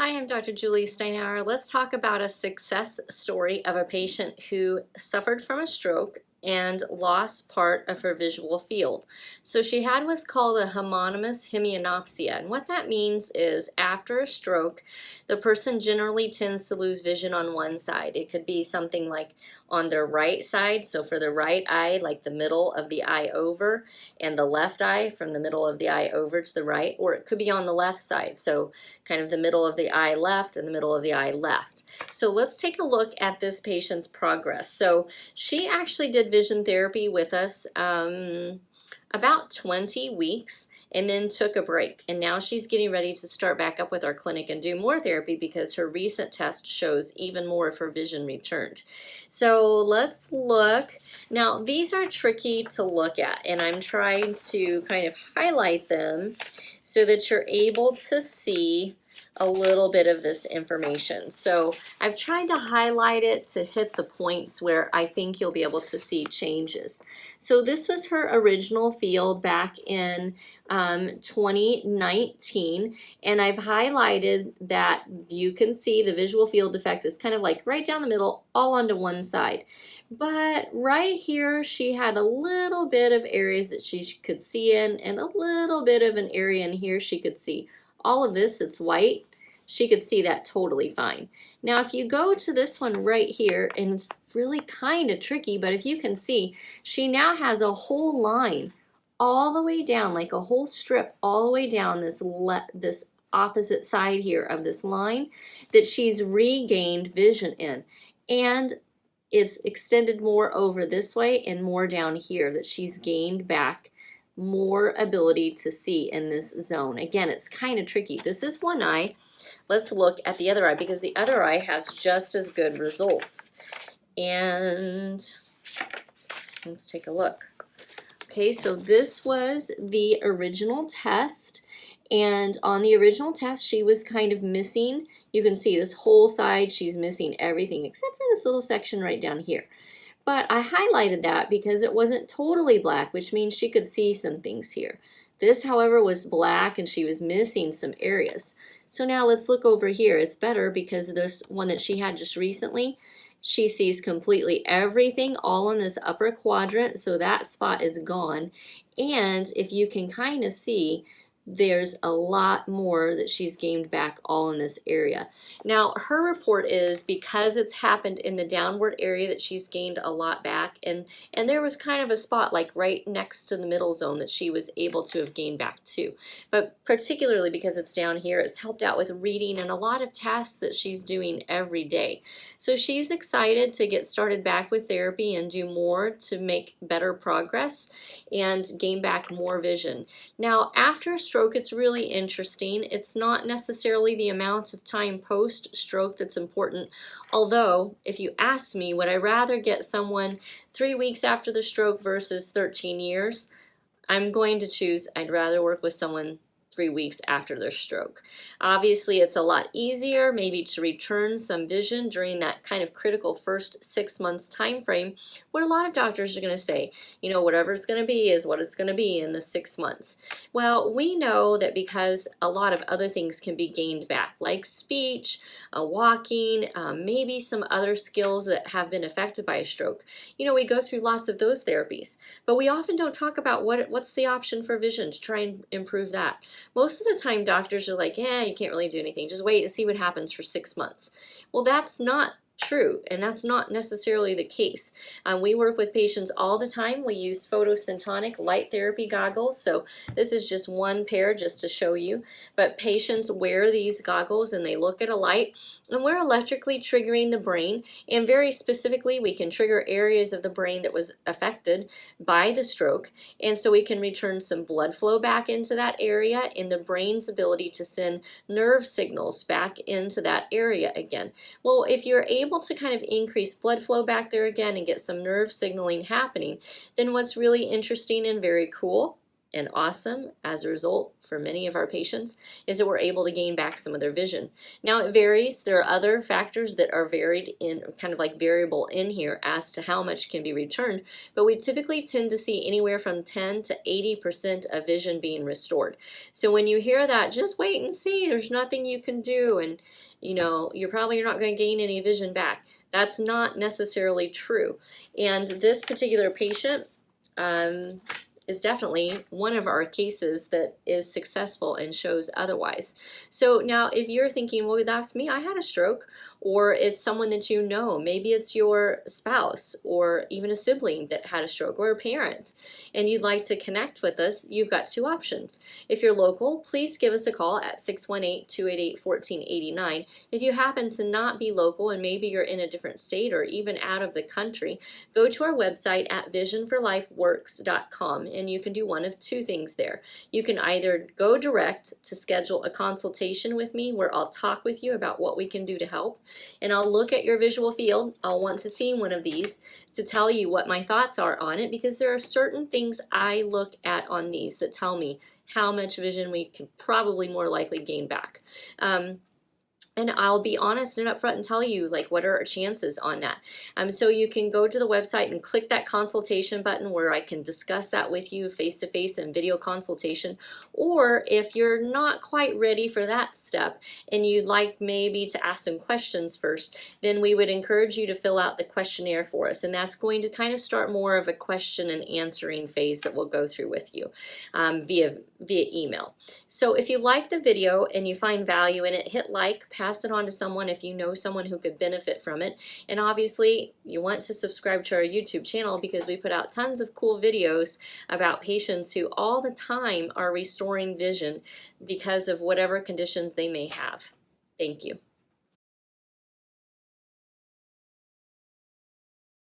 Hi, I'm Dr. Julie Steinauer. Let's talk about a success story of a patient who suffered from a stroke and lost part of her visual field. So she had what's called a homonymous hemianopsia, and what that means is after a stroke, the person generally tends to lose vision on one side. It could be something like on their right side, so for the right eye, like the middle of the eye over, and the left eye from the middle of the eye over to the right, or it could be on the left side, so kind of the middle of the eye left and the middle of the eye left. So let's take a look at this patient's progress. So she actually did vision therapy with us about 20 weeks and then took a break. And now she's getting ready to start back up with our clinic and do more therapy because her recent test shows even more of her vision returned. So let's look. Now these are tricky to look at, and I'm trying to kind of highlight them so that you're able to see a little bit of this information. So I've tried to highlight it to hit the points where I think you'll be able to see changes. So this was her original field back in 2019, and I've highlighted that you can see the visual field defect is kind of like right down the middle, all onto one side. But right here, she had a little bit of areas that she could see in, and a little bit of an area in here she could see. All of this that's white, she could see that totally fine. Now if you go to this one right here, and it's really kind of tricky, but if you can see, she now has a whole line all the way down, like a whole strip all the way down this opposite side here of this line that she's regained vision in. And it's extended more over this way and more down here that she's gained back more ability to see in this zone. Again, it's kind of tricky. This is one eye. Let's look at the other eye because the other eye has just as good results. And let's take a look. Okay, so this was the original test. And on the original test, she was kind of missing. You can see this whole side, she's missing everything except for this little section right down here. But I highlighted that because it wasn't totally black, which means she could see some things here. This, however, was black and she was missing some areas. So now let's look over here. It's better because this one that she had just recently, she sees completely everything all in this upper quadrant, so that spot is gone. And if you can kind of see, there's a lot more that she's gained back all in this area. Now her report is because it's happened in the downward area that she's gained a lot back, and there was kind of a spot like right next to the middle zone that she was able to have gained back too. But particularly because it's down here, it's helped out with reading and a lot of tasks that she's doing every day. So she's excited to get started back with therapy and do more to make better progress and gain back more vision. Now after stroke, it's really interesting. It's not necessarily the amount of time post-stroke that's important, although if you ask me, would I rather get someone 3 weeks after the stroke versus 13 years, I'm going to choose I'd rather work with someone 3 weeks after their stroke. Obviously, it's a lot easier maybe to return some vision during that kind of critical first 6 months time frame, where a lot of doctors are going to say, you know, whatever it's going to be is what it's going to be in the 6 months. Well, we know that because a lot of other things can be gained back, like speech, walking, maybe some other skills that have been affected by a stroke. You know, we go through lots of those therapies, but we often don't talk about what's the option for vision to try and improve that. Most of the time doctors are like, you can't really do anything. Just wait and see what happens for 6 months. Well, that's not true, and that's not necessarily the case. We work with patients all the time. We use photosyntonic light therapy goggles. So this is just one pair just to show you. But patients wear these goggles and they look at a light, and we're electrically triggering the brain. And very specifically, we can trigger areas of the brain that was affected by the stroke. And so we can return some blood flow back into that area and the brain's ability to send nerve signals back into that area again. Well, if you're able to kind of increase blood flow back there again and get some nerve signaling happening, then what's really interesting and very cool and awesome as a result for many of our patients is that we're able to gain back some of their vision. Now it varies. There are other factors that are varied in kind of like variable in here as to how much can be returned, but we typically tend to see anywhere from 10 to 80% of vision being restored. So when you hear that, just wait and see, there's nothing you can do, and you're not going to gain any vision back. That's not necessarily true. And this particular patient is definitely one of our cases that is successful and shows otherwise. So now if you're thinking, well, that's me, I had a stroke, or it's someone that you know, maybe it's your spouse or even a sibling that had a stroke, or a parent, and you'd like to connect with us, you've got two options. If you're local, please give us a call at 618-288-1489. If you happen to not be local and maybe you're in a different state or even out of the country, go to our website at visionforlifeworks.com, and you can do one of two things there. You can either go direct to schedule a consultation with me where I'll talk with you about what we can do to help, and I'll look at your visual field. I'll want to see one of these to tell you what my thoughts are on it, because there are certain things I look at on these that tell me how much vision we can probably more likely gain back. And I'll be honest and upfront and tell you, like, what are our chances on that. So you can go to the website and click that consultation button where I can discuss that with you face-to-face and video consultation. Or if you're not quite ready for that step and you'd like maybe to ask some questions first, then we would encourage you to fill out the questionnaire for us. And that's going to kind of start more of a question and answering phase that we'll go through with you via email. So if you like the video and you find value in it, hit like, pass it on to someone if you know someone who could benefit from it. And obviously you want to subscribe to our YouTube channel, because we put out tons of cool videos about patients who all the time are restoring vision because of whatever conditions they may have. Thank you.